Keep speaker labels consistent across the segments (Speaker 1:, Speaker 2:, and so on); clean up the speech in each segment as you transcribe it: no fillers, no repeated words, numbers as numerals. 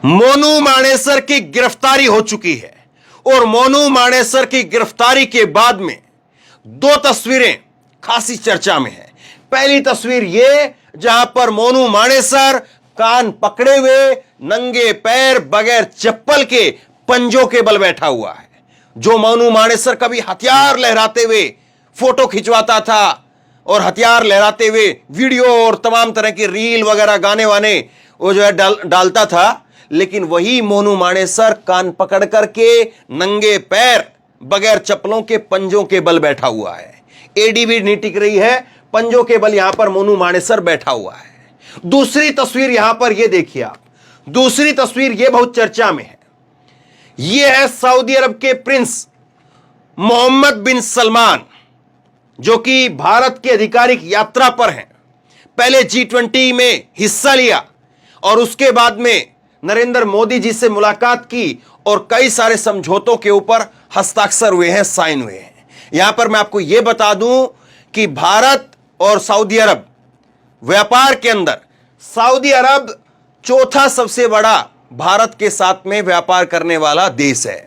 Speaker 1: मोनू मानेसर की गिरफ्तारी हो चुकी है और मोनू मानेसर की गिरफ्तारी के बाद में दो तस्वीरें खासी चर्चा में है। पहली तस्वीर यह जहां पर मोनू मानेसर कान पकड़े हुए नंगे पैर बगैर चप्पल के पंजों के बल बैठा हुआ है। जो मोनू मानेसर कभी हथियार लहराते हुए फोटो खिंचवाता था और हथियार लहराते हुए वीडियो और तमाम तरह की रील वगैरह गाने वाने वो जो है डालता था, लेकिन वही मोनू मानेसर कान पकड़ करके नंगे पैर बगैर चप्पलों के पंजों के बल बैठा हुआ है। एडी भी नहीं टिक रही है, पंजों के बल यहां पर मोनू मानेसर बैठा हुआ है। दूसरी तस्वीर यहां पर यह देखिए आप, दूसरी तस्वीर यह बहुत चर्चा में है। यह है सऊदी अरब के प्रिंस मोहम्मद बिन सलमान, जो कि भारत की आधिकारिक यात्रा पर हैं। पहले G20 में हिस्सा लिया और उसके बाद में नरेंद्र मोदी जी से मुलाकात की और कई सारे समझौतों के ऊपर हस्ताक्षर हुए हैं, साइन हुए हैं। यहां पर मैं आपको यह बता दूं कि भारत और सऊदी अरब व्यापार के अंदर सऊदी अरब चौथा सबसे बड़ा भारत के साथ में व्यापार करने वाला देश है।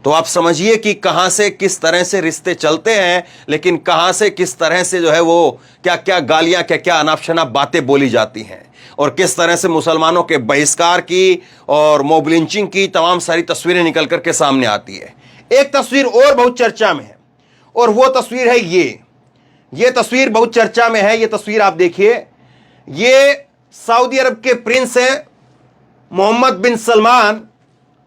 Speaker 1: तो आप समझिए कि कहां से किस तरह से रिश्ते चलते हैं, लेकिन कहां से किस तरह से जो है वो क्या क्या गालियां क्या क्या अनाप शनाप बातें बोली जाती हैं और किस तरह से मुसलमानों के बहिष्कार की और मॉब लिंचिंग की तमाम सारी तस्वीरें निकल करके सामने आती है। एक तस्वीर और बहुत चर्चा में है और वो तस्वीर है ये तस्वीर बहुत चर्चा में है। ये तस्वीर आप देखिए, ये सऊदी अरब के प्रिंस हैं मोहम्मद बिन सलमान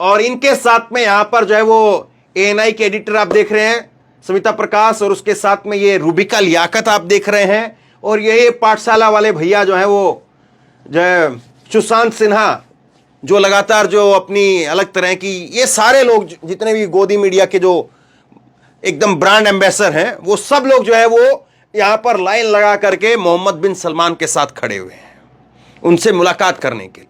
Speaker 1: और इनके साथ में यहां पर जो है वो ANI के एडिटर आप देख रहे हैं सविता प्रकाश, और उसके साथ में ये रूबिका लियाकत आप देख रहे हैं, और ये पाठशाला वाले भैया जो है वो जो है सुशांत सिन्हा, जो लगातार जो अपनी अलग तरह की, ये सारे लोग जितने भी गोदी मीडिया के जो एकदम ब्रांड एम्बेसडर हैं, वो सब लोग जो है वो यहां पर लाइन लगा करके मोहम्मद बिन सलमान के साथ खड़े हुए हैं उनसे मुलाकात करने के लिए।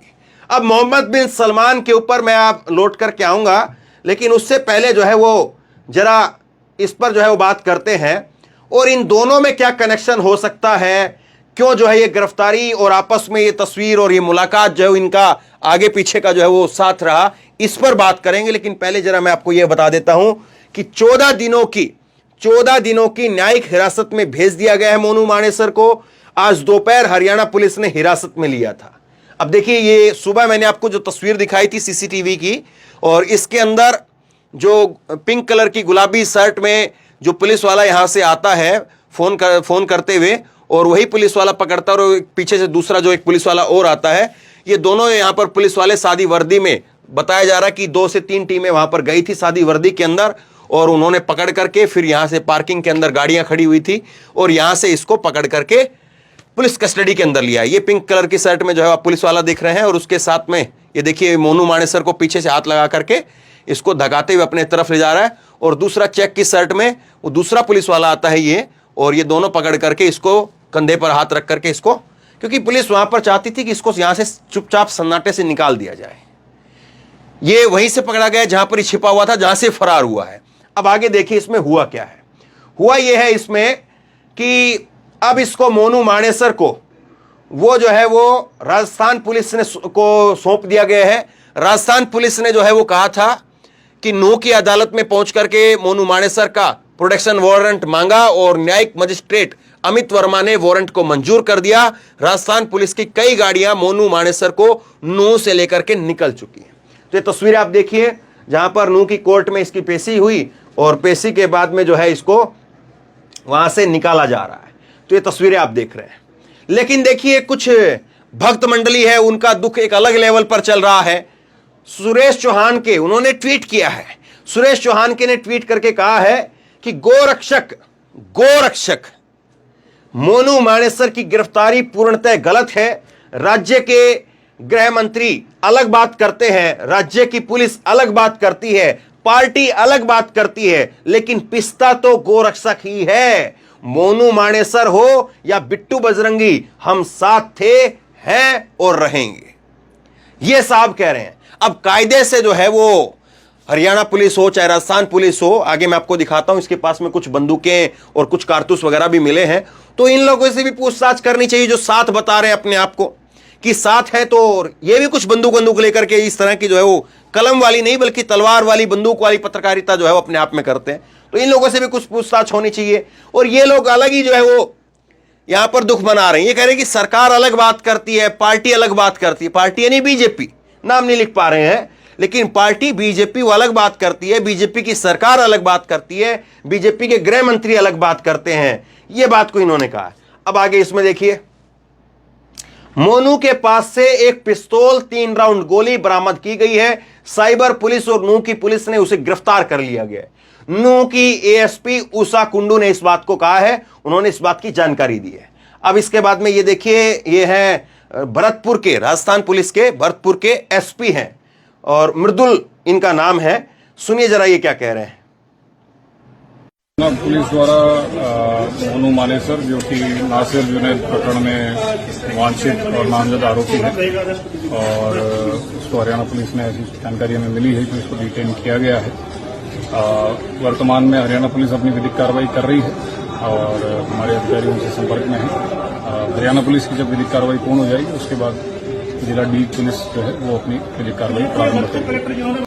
Speaker 1: अब मोहम्मद बिन सलमान के ऊपर मैं आप लौट करके आऊंगा, लेकिन उससे पहले जो है वो जरा इस पर जो है वो बात करते हैं और इन दोनों में क्या कनेक्शन हो सकता है, क्यों जो है ये गिरफ्तारी और आपस में ये तस्वीर और ये मुलाकात जो है इनका आगे पीछे का जो है वो साथ रहा, इस पर बात करेंगे। लेकिन पहले जरा मैं आपको ये बता देता हूं कि 14 दिनों की न्यायिक हिरासत में भेज दिया गया है मोनू मानेसर को। आज दोपहर हरियाणा पुलिस ने हिरासत में लिया था। अब देखिए, ये सुबह मैंने आपको जो तस्वीर दिखाई थी CCTV की, और इसके अंदर जो पिंक कलर की गुलाबी शर्ट में जो पुलिस वाला यहां से आता है फोन करते हुए, और वही पुलिस वाला पकड़ता है और पीछे से दूसरा जो एक पुलिस वाला और आता है, ये दोनों यहां पर पुलिस वाले सादी वर्दी में, बताया जा रहा कि 2 से 3 टीमें वहां पर गई थी सादी वर्दी के अंदर, और उन्होंने पकड़ करके फिर यहां से पार्किंग के अंदर गाड़ियां खड़ी हुई थी और यहां से इसको पकड़ करके पुलिस कस्टडी के अंदर लिया। ये पिंक कलर की शर्ट में जो है आप पुलिस वाला देख रहे हैं, और उसके साथ में ये देखिए मोनू मानेसर को पीछे से हाथ लगा करके इसको धगाते हुए अपने तरफ ले जा रहा है, और दूसरा चेक की शर्ट में वो दूसरा पुलिस वाला आता है ये, और ये दोनों पकड़ करके इसको कंधे पर हाथ रख करके इसको, क्योंकि पुलिस वहां पर चाहती थी कि इसको यहां से चुपचाप सन्नाटे से निकाल दिया जाए। ये वहीं से पकड़ा गया जहां पर छिपा हुआ था, जहां से फरार हुआ है। अब आगे देखिए इसमें हुआ क्या है। हुआ यह है इसमें कि अब इसको मोनू मानेसर को वो जो है वो राजस्थान पुलिस ने को सौंप दिया गया है। राजस्थान पुलिस ने जो है वो कहा था कि नूह की अदालत में पहुंच करके मोनू मानेसर का प्रोटेक्शन वारंट मांगा और न्यायिक मजिस्ट्रेट अमित वर्मा ने वारंट को मंजूर कर दिया। राजस्थान पुलिस की कई गाड़ियां मोनू मानेसर को नूह से लेकर के निकल चुकी हैं। तो ये तस्वीर आप देखिए जहां पर नूह की कोर्ट में इसकी पेशी हुई और पेशी के बाद में जो है इसको वहां से निकाला जा रहा है। तो ये तस्वीरें आप देख रहे हैं। लेकिन देखिए कुछ भक्त मंडली है, उनका दुख एक अलग लेवल पर चल रहा है। सुरेश चौहान के उन्होंने ट्वीट किया है। सुरेश चौहान के ने ट्वीट करके कहा है कि गोरक्षक मोनू मानेसर की गिरफ्तारी पूर्णतः गलत है। राज्य के गृह मंत्री अलग बात करते हैं, राज्य की पुलिस अलग बात करती है, पार्टी अलग बात करती है, लेकिन पिस्ता तो गोरक्षक ही है। मोनू मानेसर हो या बिट्टू बजरंगी, हम साथ थे, हैं और रहेंगे, ये साहब कह रहे हैं। अब कायदे से जो है वो हरियाणा पुलिस हो चाहे राजस्थान पुलिस हो, आगे मैं आपको दिखाता हूं, इसके पास में कुछ बंदूकें और कुछ कारतूस वगैरह भी मिले हैं, तो इन लोगों से भी पूछताछ करनी चाहिए जो साथ बता रहे हैं अपने आप को, कि साथ है, तो ये भी कुछ बंदूक लेकर के इस तरह की जो है वो कलम वाली नहीं बल्कि तलवार वाली बंदूक वाली पत्रकारिता जो है वो अपने आप में करते हैं। तो इन लोगों से भी कुछ पूछताछ होनी चाहिए। और ये लोग अलग ही जो है वो यहां पर दुख मना रहे हैं। ये कह रहे हैं कि सरकार अलग बात करती है, पार्टी अलग बात करती है। पार्टी यानी बीजेपी, नाम नहीं लिख पा रहे हैं, लेकिन पार्टी बीजेपी वो अलग बात करती है, बीजेपी की सरकार अलग बात करती है, बीजेपी के गृह मंत्री अलग बात करते हैं। ये बात को इन्होंने कहा। अब आगे इसमें देखिए, मोनू के पास से एक पिस्तौल, 3 राउंड गोली बरामद की गई है। साइबर पुलिस और नूह की पुलिस ने उसे गिरफ्तार कर लिया गया है। नूह की एएसपी उषा कुंडू ने इस बात को कहा है, उन्होंने इस बात की जानकारी दी है। अब इसके बाद में ये देखिए, ये है भरतपुर के, राजस्थान पुलिस के भरतपुर के एसपी हैं और मृदुल इनका नाम है। सुनिए जरा ये क्या कह रहे हैं।
Speaker 2: पुलिस द्वारा मोनू मानेसर, जो कि नासिर जुनैद प्रकरण में वांछित और नामजद आरोपी है, और उसको हरियाणा पुलिस ने ऐसी जानकारी हमें मिली है कि उसको डिटेन किया गया है। वर्तमान में हरियाणा पुलिस अपनी विधिक कार्रवाई कर रही है और हमारे अधिकारी उनसे संपर्क में हैं। हरियाणा पुलिस की जब विधिक कार्रवाई पूर्ण हो जाएगी उसके बाद जिला डी पुलिस जो है वो अपनी विधिक कार्रवाई प्रारंभ करेगी।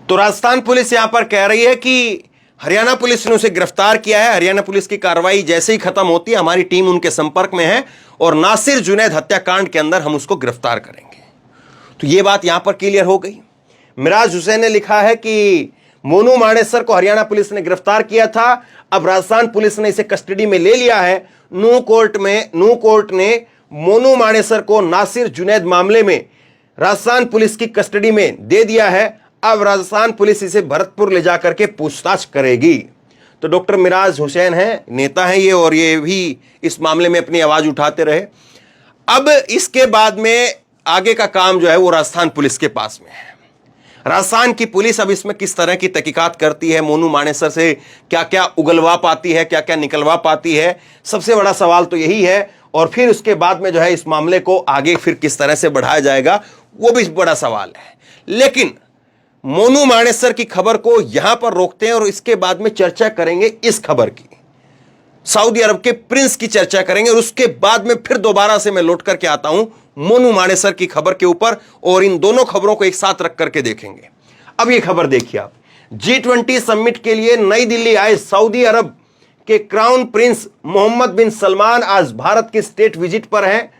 Speaker 1: तो राजस्थान पुलिस यहां पर कह रही है कि हरियाणा पुलिस ने उसे गिरफ्तार किया है। हरियाणा पुलिस की कार्रवाई जैसे ही खत्म होती है हमारी टीम उनके संपर्क में है और नासिर जुनैद हत्याकांड के अंदर हम उसको गिरफ्तार करेंगे। तो यह बात यहां पर क्लियर हो गई। मिराज हुसैन ने लिखा है कि मोनू मानेसर को हरियाणा पुलिस ने गिरफ्तार किया था, अब राजस्थान पुलिस ने इसे कस्टडी में ले लिया है। नूह कोर्ट ने मोनू मानेसर को नासिर जुनैद मामले में राजस्थान पुलिस की कस्टडी में दे दिया है। अब राजस्थान पुलिस इसे भरतपुर ले जाकर के पूछताछ करेगी। तो डॉक्टर मिराज हुसैन हैं, नेता हैं ये, और ये भी इस मामले में अपनी आवाज उठाते रहे। अब इसके बाद में आगे का काम जो है वो राजस्थान पुलिस के पास में है। राजस्थान की पुलिस अब इसमें किस तरह की तहकीकात करती है, मोनू मानेसर से क्या क्या उगलवा पाती है, क्या क्या निकलवा पाती है, सबसे बड़ा सवाल तो यही है। और फिर उसके बाद में जो है इस मामले को आगे फिर किस तरह से बढ़ाया जाएगा वो भी बड़ा सवाल है। लेकिन मोनू मानेसर की खबर को यहां पर रोकते हैं और इसके बाद में चर्चा करेंगे इस खबर की, सऊदी अरब के प्रिंस की चर्चा करेंगे। और उसके बाद में फिर दोबारा से मैं लौट करके आता हूं मोनू मानेसर की खबर के ऊपर और इन दोनों खबरों को एक साथ रख करके देखेंगे। अब ये खबर देखिए आप, G20 समिट के लिए नई दिल्ली आए सऊदी अरब के क्राउन प्रिंस मोहम्मद बिन सलमान आज भारत के स्टेट विजिट पर हैं।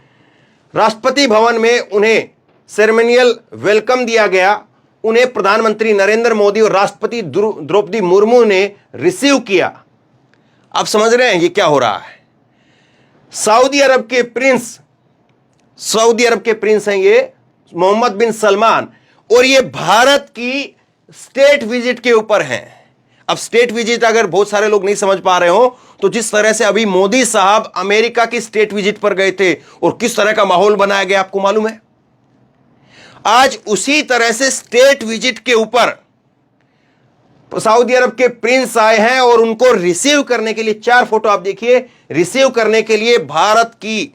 Speaker 1: राष्ट्रपति भवन में उन्हें सेरेमनियल वेलकम दिया गया। उन्हें प्रधानमंत्री नरेंद्र मोदी और राष्ट्रपति द्रौपदी मुर्मू ने रिसीव किया। आप समझ रहे हैं ये क्या हो रहा है। सऊदी अरब के प्रिंस हैं ये मोहम्मद बिन सलमान, और ये भारत की स्टेट विजिट के ऊपर हैं। अब स्टेट विजिट अगर बहुत सारे लोग नहीं समझ पा रहे हो तो जिस तरह से अभी मोदी साहब अमेरिका की स्टेट विजिट पर गए थे और किस तरह का माहौल बनाया गया आपको मालूम है, आज उसी तरह से स्टेट विजिट के ऊपर सऊदी अरब के प्रिंस आए हैं और उनको रिसीव करने के लिए 4 फोटो आप देखिए, रिसीव करने के लिए भारत की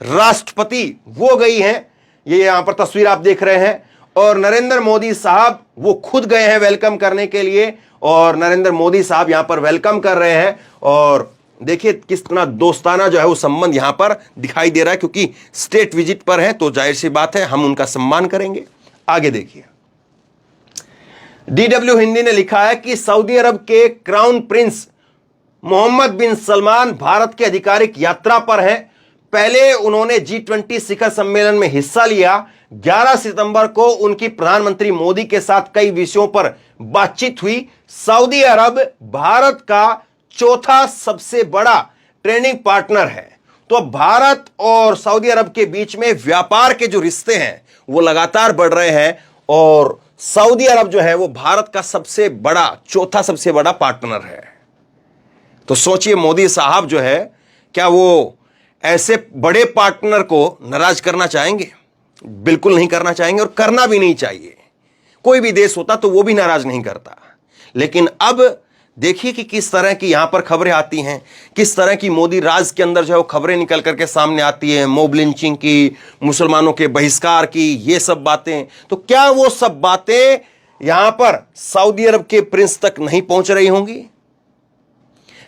Speaker 1: राष्ट्रपति वो गई हैं। ये यहां पर तस्वीर आप देख रहे हैं और नरेंद्र मोदी साहब वो खुद गए हैं वेलकम करने के लिए और नरेंद्र मोदी साहब यहां पर वेलकम कर रहे हैं। और देखिए किस तरह दोस्ताना जो है वो संबंध यहां पर दिखाई दे रहा है, क्योंकि स्टेट विजिट पर है तो जाहिर सी बात है हम उनका सम्मान करेंगे। आगे देखिए, DW हिंदी ने लिखा है कि सऊदी अरब के क्राउन प्रिंस मोहम्मद बिन सलमान भारत के आधिकारिक यात्रा पर हैं। पहले उन्होंने G20 शिखर सम्मेलन में हिस्सा लिया। 11 सितंबर को उनकी प्रधानमंत्री मोदी के साथ कई विषयों पर बातचीत हुई। सऊदी अरब भारत का चौथा सबसे बड़ा ट्रेडिंग पार्टनर है। तो भारत और सऊदी अरब के बीच में व्यापार के जो रिश्ते हैं वो लगातार बढ़ रहे हैं और सऊदी अरब जो है वो भारत का चौथा सबसे बड़ा पार्टनर है। तो सोचिए मोदी साहब जो है क्या वो ऐसे बड़े पार्टनर को नाराज करना चाहेंगे? बिल्कुल नहीं करना चाहेंगे और करना भी नहीं चाहिए। कोई भी देश होता तो वो भी नाराज नहीं करता। लेकिन अब देखिए कि किस तरह की यहां पर खबरें आती हैं, किस तरह की मोदी राज के अंदर जो है वो खबरें निकल करके सामने आती है, मॉब लिंचिंग की, मुसलमानों के बहिष्कार की, ये सब बातें। तो क्या वो सब बातें यहां पर सऊदी अरब के प्रिंस तक नहीं पहुंच रही होंगी?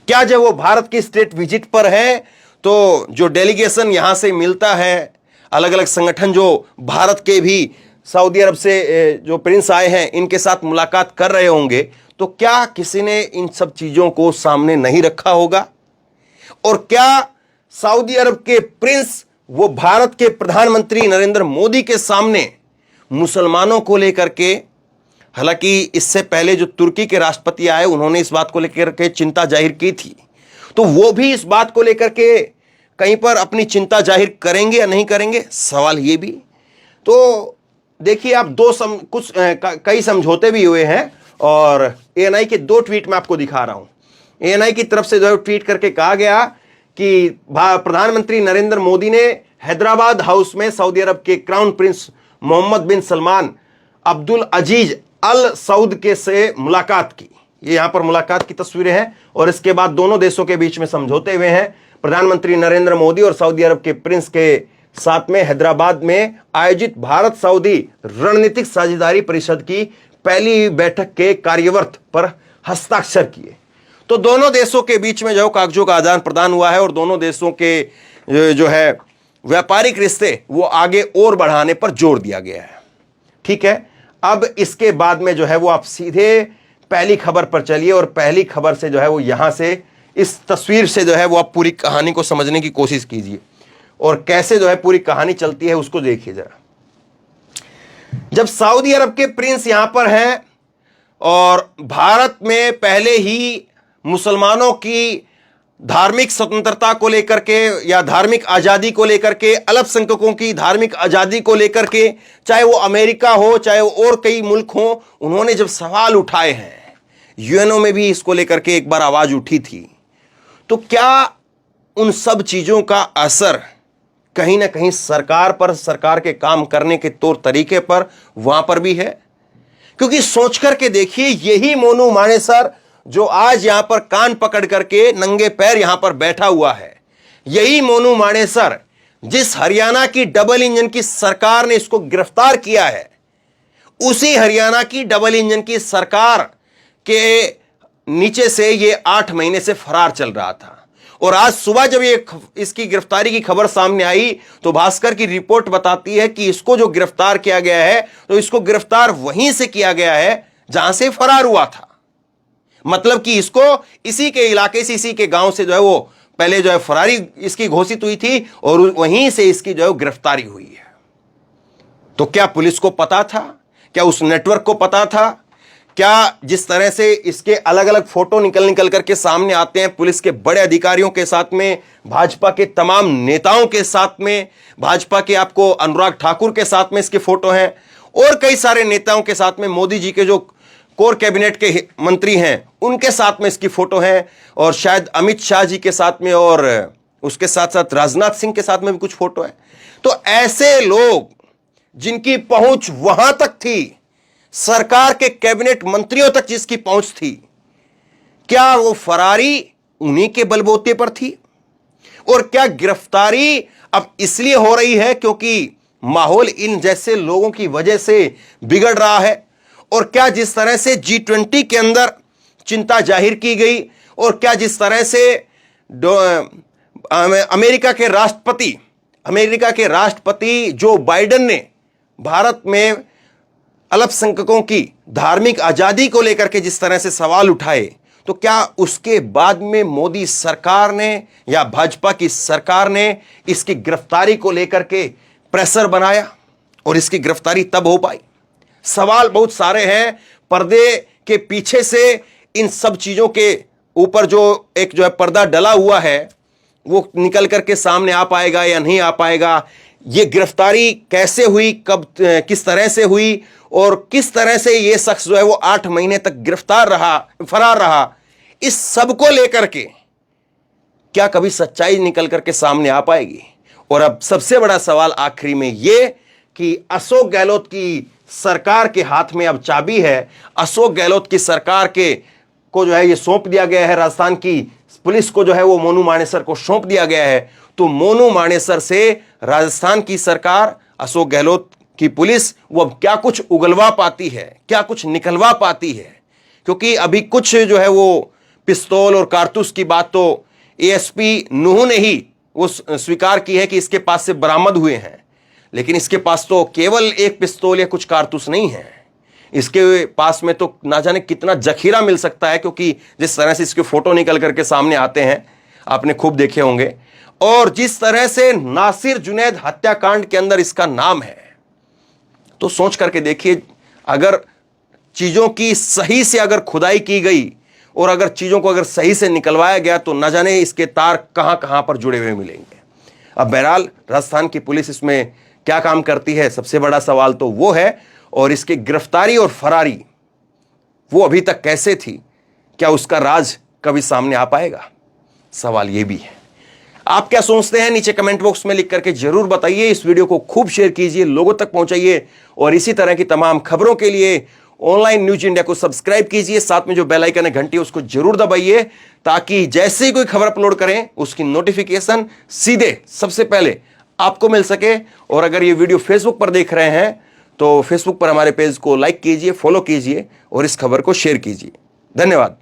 Speaker 1: क्या जब वो भारत की स्टेट विजिट पर है तो जो डेलीगेशन यहां से मिलता है अलग अलग संगठन जो भारत के भी सऊदी अरब से जो प्रिंस आए हैं इनके साथ मुलाकात कर रहे होंगे, तो क्या किसी ने इन सब चीजों को सामने नहीं रखा होगा? और क्या सऊदी अरब के प्रिंस वो भारत के प्रधानमंत्री नरेंद्र मोदी के सामने मुसलमानों को लेकर के, हालांकि इससे पहले जो तुर्की के राष्ट्रपति आए उन्होंने इस बात को लेकर के चिंता जाहिर की थी, तो वो भी इस बात को लेकर के कहीं पर अपनी चिंता जाहिर करेंगे या नहीं करेंगे, सवाल ये भी। तो देखिए आप कई समझौते भी हुए हैं और एएनआई के 2 ट्वीट में आपको दिखा रहा हूं। एएनआई की तरफ से जो है ट्वीट करके कहा गया कि प्रधानमंत्री नरेंद्र मोदी ने हैदराबाद हाउस में सऊदी अरब के क्राउन प्रिंस मोहम्मद बिन सलमान अब्दुल अजीज अल सऊद के से मुलाकात की। ये यहां पर मुलाकात की तस्वीरें हैं और इसके बाद दोनों देशों के बीच में समझौते हुए हैं। प्रधानमंत्री नरेंद्र मोदी और सऊदी अरब के प्रिंस के साथ में हैदराबाद में आयोजित भारत सऊदी रणनीतिक साझेदारी परिषद की पहली बैठक के कार्यवर्त पर हस्ताक्षर किए। तो दोनों देशों के बीच में जो कागजों का आदान प्रदान हुआ है और दोनों देशों के जो है व्यापारिक रिश्ते वो आगे और बढ़ाने पर जोर दिया गया है। ठीक है, अब इसके बाद में जो है वो आप सीधे पहली खबर पर चलिए और पहली खबर से जो है वो यहां से इस तस्वीर से जो है वो आप पूरी कहानी को समझने की कोशिश कीजिए और कैसे जो है पूरी कहानी चलती है उसको देखिए जरा। जब सऊदी अरब के प्रिंस यहां पर हैं और भारत में पहले ही मुसलमानों की धार्मिक स्वतंत्रता को लेकर के या धार्मिक आजादी को लेकर के, अल्पसंख्यकों की धार्मिक आजादी को लेकर के, चाहे वो अमेरिका हो चाहे वो और कई मुल्क हो, उन्होंने जब सवाल उठाए हैं, यूएनओ में भी इसको लेकर के एक बार आवाज उठी थी, तो क्या उन सब चीजों का असर कहीं ना कहीं सरकार पर, सरकार के काम करने के तौर तरीके पर वहां पर भी है? क्योंकि सोच करके देखिए, यही मोनू मानेसर जो आज यहां पर कान पकड़ करके नंगे पैर यहां पर बैठा हुआ है, यही मोनू मानेसर जिस हरियाणा की डबल इंजन की सरकार ने इसको गिरफ्तार किया है, उसी हरियाणा की डबल इंजन की सरकार के नीचे से ये 8 महीने से फरार चल रहा था। और आज सुबह जब ये इसकी गिरफ्तारी की खबर सामने आई तो भास्कर की रिपोर्ट बताती है कि इसको जो गिरफ्तार किया गया है तो इसको गिरफ्तार वहीं से किया गया है जहां से फरार हुआ था। मतलब कि इसको इसी के इलाके से, इसी के गांव से जो है वो पहले जो है फरारी इसकी घोषित हुई थी और वहीं से इसकी जो है गिरफ्तारी हुई है। तो क्या पुलिस को पता था? क्या उस नेटवर्क को पता था? क्या जिस तरह से इसके अलग अलग फोटो निकल करके सामने आते हैं पुलिस के बड़े अधिकारियों के साथ में, भाजपा के तमाम नेताओं के साथ में, भाजपा के आपको अनुराग ठाकुर के साथ में इसके फोटो हैं और कई सारे नेताओं के साथ में, मोदी जी के जो कोर कैबिनेट के मंत्री हैं उनके साथ में इसकी फोटो है और शायद अमित शाह जी के साथ में और उसके साथ साथ राजनाथ सिंह के साथ में भी कुछ फोटो है। तो ऐसे लोग जिनकी पहुंच वहां तक थी, सरकार के कैबिनेट मंत्रियों तक जिसकी पहुंच थी, क्या वो फरारी उन्हीं के बलबूते पर थी? और क्या गिरफ्तारी अब इसलिए हो रही है क्योंकि माहौल इन जैसे लोगों की वजह से बिगड़ रहा है? और क्या जिस तरह से G20 के अंदर चिंता जाहिर की गई और क्या जिस तरह से अमेरिका के राष्ट्रपति जो बाइडेन ने भारत में अल्पसंख्यकों की धार्मिक आजादी को लेकर के जिस तरह से सवाल उठाए, तो क्या उसके बाद में मोदी सरकार ने या भाजपा की सरकार ने इसकी गिरफ्तारी को लेकर के प्रेशर बनाया और इसकी गिरफ्तारी तब हो पाई? सवाल बहुत सारे हैं। पर्दे के पीछे से इन सब चीजों के ऊपर जो एक जो है पर्दा डला हुआ है वो निकल करके सामने आ पाएगा या नहीं आ पाएगा? ये गिरफ्तारी कैसे हुई, कब, किस तरह से हुई और किस तरह से ये शख्स जो है वो 8 महीने तक फरार रहा, इस सब को लेकर के क्या कभी सच्चाई निकल करके सामने आ पाएगी? और अब सबसे बड़ा सवाल आखिरी में ये कि अशोक गहलोत की सरकार के हाथ में अब चाबी है। अशोक गहलोत की सरकार को जो है ये सौंप दिया गया है, राजस्थान की पुलिस को जो है वो मोनू मानेसर को सौंप दिया गया है। तो मोनू मानेसर से राजस्थान की सरकार, अशोक गहलोत की पुलिस वो अब क्या कुछ उगलवा पाती है, क्या कुछ निकलवा पाती है? क्योंकि अभी कुछ जो है वो पिस्तौल और कारतूस की बात तो एएसपी नूह ने ही वो स्वीकार की है कि इसके पास से बरामद हुए हैं, लेकिन इसके पास तो केवल एक पिस्तौल या कुछ कारतूस नहीं है, इसके पास में तो ना जाने कितना जखीरा मिल सकता है, क्योंकि जिस तरह से इसके फोटो निकल करके सामने आते हैं आपने खूब देखे होंगे, और जिस तरह से नासिर जुनैद हत्याकांड के अंदर इसका नाम है, तो सोच करके देखिए, अगर चीजों की सही से अगर खुदाई की गई और अगर चीजों को अगर सही से निकलवाया गया तो न जाने इसके तार कहां कहां पर जुड़े हुए मिलेंगे। अब बहरहाल राजस्थान की पुलिस इसमें क्या काम करती है, सबसे बड़ा सवाल तो वो है, और इसकी गिरफ्तारी और फरारी वो अभी तक कैसे थी, क्या उसका राज कभी सामने आ पाएगा, सवाल ये भी है। आप क्या सोचते हैं नीचे कमेंट बॉक्स में लिख करके जरूर बताइए। इस वीडियो को खूब शेयर कीजिए, लोगों तक पहुंचाइए, और इसी तरह की तमाम खबरों के लिए ऑनलाइन न्यूज इंडिया को सब्सक्राइब कीजिए, साथ में जो बेल आइकन है घंटी उसको जरूर दबाइए, ताकि जैसे ही कोई खबर अपलोड करें उसकी नोटिफिकेशन सीधे सबसे पहले आपको मिल सके। और अगर ये वीडियो फेसबुक पर देख रहे हैं तो फेसबुक पर हमारे पेज को लाइक कीजिए, फॉलो कीजिए और इस खबर को शेयर कीजिए। धन्यवाद।